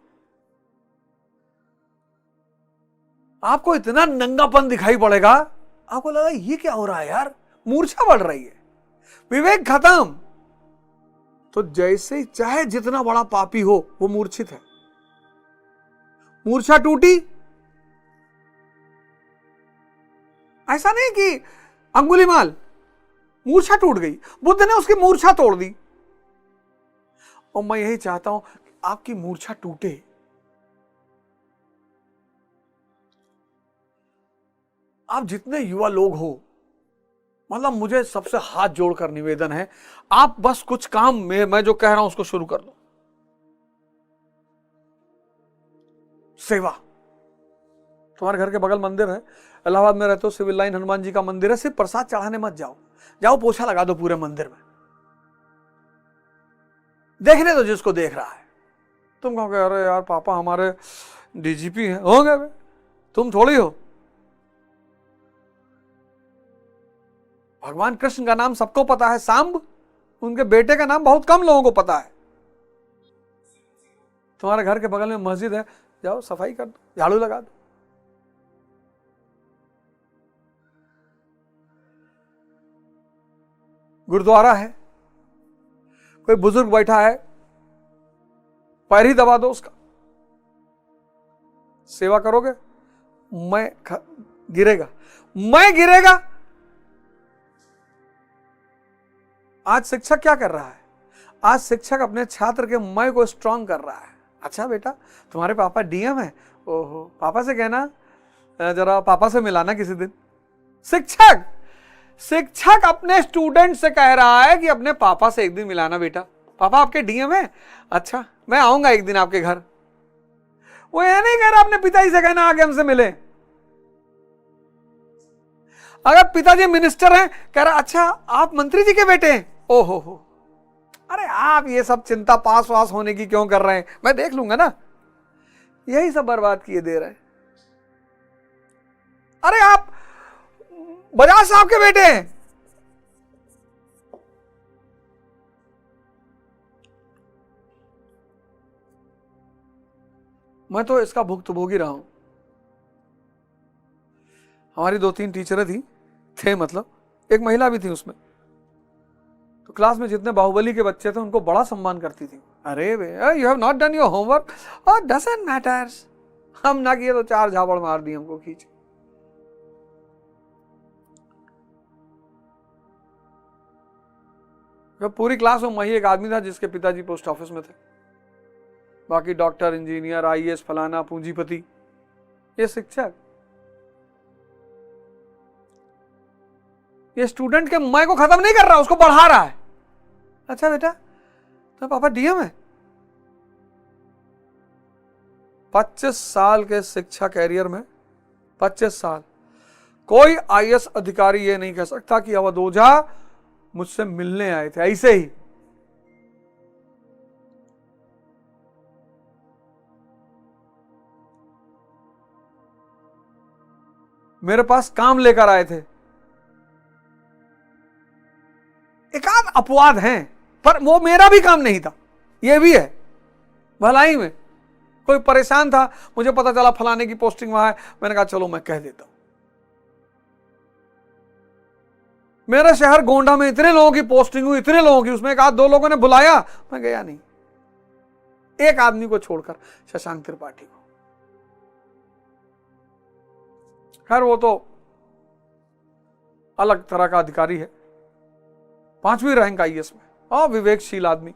आपको इतना नंगापन दिखाई पड़ेगा, आपको लगा ये क्या हो रहा है यार, मूर्छा बढ़ रही है, विवेक खत्म। तो जैसे चाहे जितना बड़ा पापी हो वो मूर्छित है। मूर्छा टूटी, ऐसा नहीं कि अंगुलीमाल मूर्छा टूट गई, बुद्ध ने उसकी मूर्छा तोड़ दी। और मैं यही चाहता हूं कि आपकी मूर्छा टूटे। आप जितने युवा लोग हो, मतलब मुझे सबसे हाथ जोड़कर निवेदन है, आप बस कुछ काम में मैं जो कह रहा हूं उसको शुरू कर दो। सेवा। तुम्हारे घर के बगल मंदिर है, इलाहाबाद में रहते हो, सिविल लाइन हनुमान जी का मंदिर है, सिर्फ प्रसाद चढ़ाने मत जाओ, जाओ पोछा लगा दो पूरे मंदिर में, देखने दो जिसको देख रहा है। तुम कहोगे अरे यार पापा हमारे डीजीपी हैं, होंगे वे, तुम थोड़ी हो। भगवान कृष्ण का नाम सबको पता है, सांब, उनके बेटे का नाम बहुत कम लोगों को पता है। तुम्हारे घर के बगल में मस्जिद है, जाओ सफाई कर दो, झाड़ू लगा दो। गुरुद्वारा है, कोई बुजुर्ग बैठा है, पैर ही दबा दो उसका। सेवा करोगे, मैं गिरेगा, मैं गिरेगा। आज शिक्षक क्या कर रहा है, आज शिक्षक अपने छात्र के मैं को स्ट्रांग कर रहा है। अच्छा बेटा तुम्हारे पापा डीएम है, ओहो पापा से कहना, जरा पापा से मिलाना किसी दिन। शिक्षक अपने स्टूडेंट से कह रहा है कि अपने पापा से एक दिन मिलाना बेटा, पापा आपके डीएम है, अच्छा मैं आऊंगा एक दिन आपके घर। वो यह नहीं कह रहा अपने पिताजी से कहना आगे हमसे मिले। अगर पिताजी मिनिस्टर हैं, कह रहा अच्छा आप मंत्री जी के बेटे हैं, ओहो हो, अरे आप ये सब चिंता पास वास होने की क्यों कर रहे हैं, मैं देख लूंगा ना। यही सब बर्बाद किए दे रहे हैं। अरे आप बजाज साहब के बेटे हैं, मैं तो इसका भुक्तभोगी रहा हूं। हमारी 2-3 टीचरें थे मतलब एक महिला भी थी उसमें, तो क्लास में जितने बाहुबली के बच्चे थे उनको बड़ा सम्मान करती थी। अरे you have not done your homework, doesn't matters, हम ना किए तो 4 झापड़ मार दी हमको खींच। पूरी क्लास में वही एक आदमी था जिसके पिताजी पोस्ट ऑफिस में थे, बाकी डॉक्टर, इंजीनियर, आईएएस, फलाना, पूंजीपति। ये शिक्षक, ये स्टूडेंट के मैं को खत्म नहीं कर रहा, उसको बढ़ा रहा है। अच्छा बेटा तो पापा डीएम है। 25 साल के शिक्षा कैरियर में, 25 साल, कोई आईएएस अधिकारी ये नहीं कह सकता कि अवध ओझा मुझसे मिलने आए थे ऐसे ही। मेरे पास काम लेकर आए थे, एकाध अपवाद हैं, पर वो मेरा भी काम नहीं था। ये भी है भलाई में, कोई परेशान था, मुझे पता चला फलाने की पोस्टिंग वहां है, मैंने कहा चलो मैं कह देता हूं। मेरे शहर गोंडा में इतने लोगों की पोस्टिंग हुई, इतने लोगों की, उसमें एक आध दो लोगों ने बुलाया, मैं गया नहीं, एक आदमी को छोड़कर, शशांक त्रिपाठी को। खैर वो तो अलग तरह का अधिकारी है, 5वीं रैंक आईएएस में, और विवेकशील आदमी,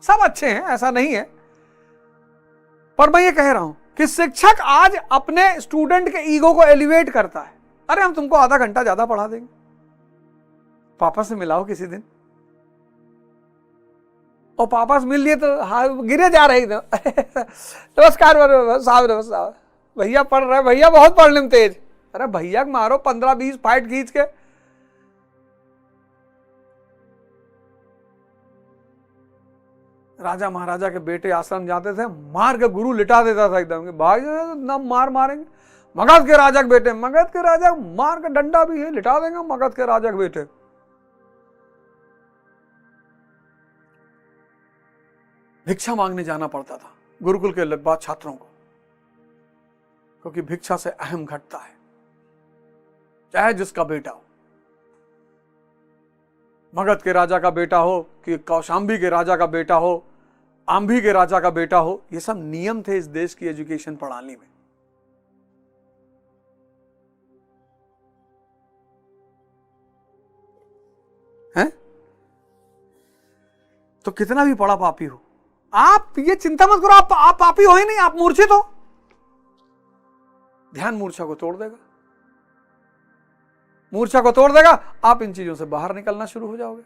सब अच्छे हैं, ऐसा नहीं है। पर मैं ये कह रहा हूं कि शिक्षक आज अपने स्टूडेंट के ईगो को एलिवेट करता है। अरे हम तुमको आधा घंटा ज्यादा पढ़ा देंगे, पापा से मिलाओ किसी दिन, और पापा से मिल लिए तो गिरे जा रहे थे नमस्कार साहब, नमस्कार भैया पढ़ रहे, भैया बहुत पढ़ने में तेज। अरे भैया मारो 15-20 फाइट खींच के। राजा महाराजा के बेटे आश्रम जाते थे, मार के गुरु लिटा देता था एकदम, भाई ना मार मारेंगे। मगध के राजा के बेटे, मगध के राजा मार के, डंडा भी है, लिटा देंगे मगध के राजा के बेटे। भिक्षा मांगने जाना पड़ता था गुरुकुल के लगभग छात्रों को, क्योंकि भिक्षा से अहम घटता है, चाहे जिसका बेटा हो, मगध के राजा का बेटा हो कि कौशांबी के राजा का बेटा हो, आंभी के राजा का बेटा हो, ये सब नियम थे इस देश की एजुकेशन प्रणाली में। हैं? तो कितना भी बड़ा पापी हो, आप ये चिंता मत करो, आप पापी हो ही नहीं, आप मूर्छित हो, ध्यान मूर्छा को तोड़ देगा, मूर्छा को तोड़ देगा, आप इन चीजों से बाहर निकलना शुरू हो जाओगे।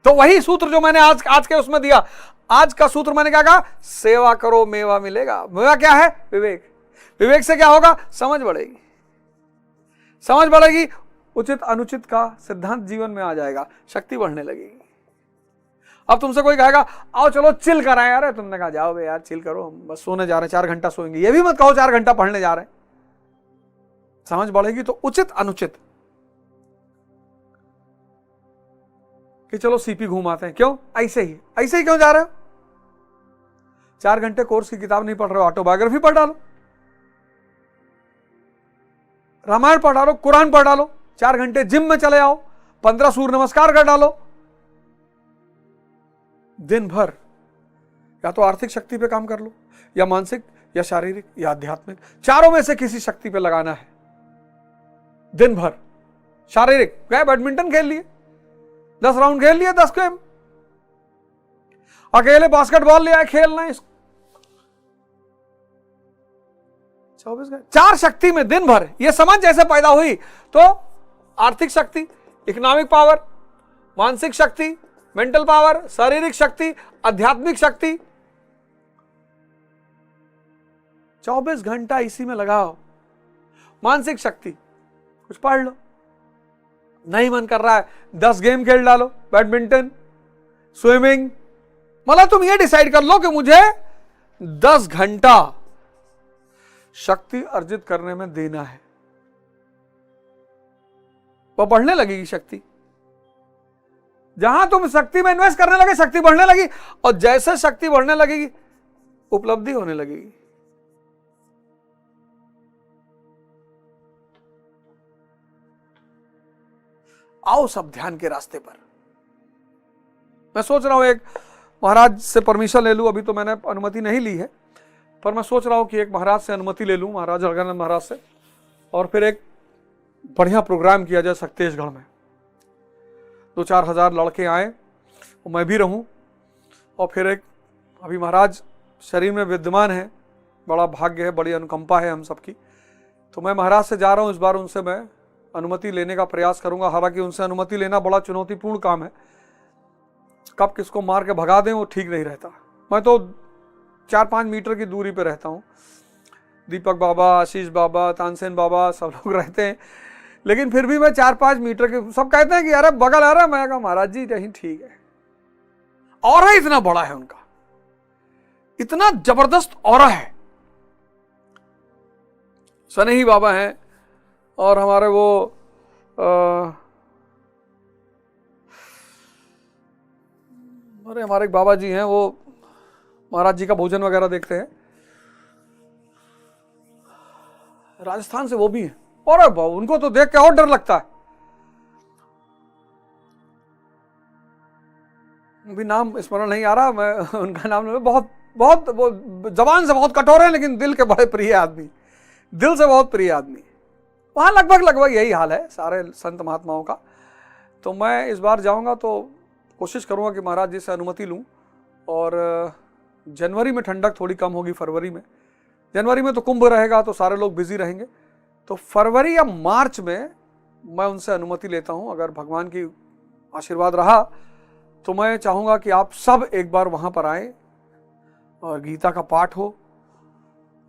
तो वही सूत्र जो मैंने आज के उसमें दिया, आज का सूत्र मैंने क्या कहा, सेवा करो मेवा मिलेगा। मेवा क्या है? विवेक। विवेक से क्या होगा? समझ बढ़ेगी, समझ बढ़ेगी, उचित अनुचित का सिद्धांत जीवन में आ जाएगा, शक्ति बढ़ने लगेगी। अब तुमसे कोई कहेगा आओ चलो चिल कराएं, यार तुमने कहा जाओ यार चिल करो, हम बस सोने जा रहे हैं, 4 घंटा सोएंगे, ये भी मत कहो 4 घंटा पढ़ने जा रहे हैं। समझ बढ़ेगी तो उचित अनुचित कि चलो सीपी घूमाते हैं, क्यों? ऐसे ही क्यों जा रहे हो? 4 घंटे कोर्स की किताब नहीं पढ़ रहे हो, ऑटोबायोग्राफी पढ़ डालो, रामायण पढ़ डालो, कुरान पढ़ डालो, 4 घंटे जिम में चले आओ, 15 सूर्य नमस्कार कर डालो। दिन भर या तो आर्थिक शक्ति पे काम कर लो, या मानसिक, या शारीरिक, या आध्यात्मिक, चारों में से किसी शक्ति पे लगाना है। दिन भर शारीरिक, गए बैडमिंटन खेल लिए, 10 राउंड खेल लिए, 10 गेम, अकेले बास्केटबॉल ले आए खेलना है, 24 घंटे 4 शक्ति में दिन भर। यह समझ जैसे पैदा हुई तो आर्थिक शक्ति, इकोनॉमिक पावर, मानसिक शक्ति, मेंटल पावर, शारीरिक शक्ति, आध्यात्मिक शक्ति, 24 घंटा इसी में लगाओ। मानसिक शक्ति, कुछ पढ़ लो, नहीं मन कर रहा है 10 गेम खेल डालो, बैडमिंटन, स्विमिंग, मतलब तुम ये डिसाइड कर लो कि मुझे 10 घंटा शक्ति अर्जित करने में देना है, वो बढ़ने लगेगी शक्ति। जहां तुम शक्ति में इन्वेस्ट करने लगे, शक्ति बढ़ने लगी, और जैसे शक्ति बढ़ने लगेगी उपलब्धि होने लगेगी। आओ सब ध्यान के रास्ते पर। मैं सोच रहा हूं एक महाराज से परमिशन ले लूं, अभी तो मैंने अनुमति नहीं ली है, पर मैं सोच रहा हूं कि एक महाराज से अनुमति ले लूं, महाराज जड़गानंद महाराज से, और फिर एक बढ़िया प्रोग्राम किया जाए सक्तेशगढ़ में, 2-4 हजार लड़के आए और मैं भी रहूं, और फिर एक, अभी महाराज शरीर में विद्यमान है, बड़ा भाग्य है, बड़ी अनुकंपा है हम सबकी, तो मैं महाराज से जा रहा हूं, इस बार उनसे मैं अनुमति लेने का प्रयास करूंगा। हालांकि उनसे अनुमति लेना बड़ा चुनौतीपूर्ण काम है, कब किसको मार के भगा दें वो ठीक नहीं रहता। मैं तो 4-5 मीटर की दूरी पे रहता हूँ, दीपक बाबा, आशीष बाबा, तानसेन बाबा सब लोग रहते हैं, लेकिन फिर भी मैं 4-5 मीटर के, सब कहते हैं कि अरे बगल आ रहा है, मैं कहा महाराज जी नहीं ठीक है। ऑरा इतना बड़ा है उनका, इतना जबरदस्त ऑरा है। सनेही बाबा हैं, और हमारे वो अरे हमारे एक बाबा जी हैं, वो महाराज जी का भोजन वगैरह देखते हैं, राजस्थान से वो भी हैं। और उनको तो देख के और डर लगता है। भी नाम स्मरण नहीं आ रहा, मैं उनका नाम नहीं, बहुत बहुत वो जबान से बहुत कठोर है लेकिन दिल के बड़े प्रिय आदमी, दिल से बहुत प्रिय आदमी। वहां लगभग लगभग यही हाल है सारे संत महात्माओं का। तो मैं इस बार जाऊंगा तो कोशिश करूंगा कि महाराज जी से अनुमति लूं। और जनवरी में ठंडक थोड़ी कम होगी, फरवरी में, जनवरी में तो कुंभ रहेगा तो सारे लोग बिजी रहेंगे। तो फरवरी या मार्च में मैं उनसे अनुमति लेता हूं। अगर भगवान की आशीर्वाद रहा तो मैं चाहूंगा कि आप सब एक बार वहां पर आए और गीता का पाठ हो,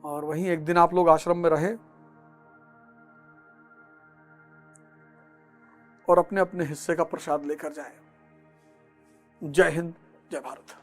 और वहीं एक दिन आप लोग आश्रम में रहे और अपने अपने हिस्से का प्रसाद लेकर जाएं। जय हिंद, जय भारत।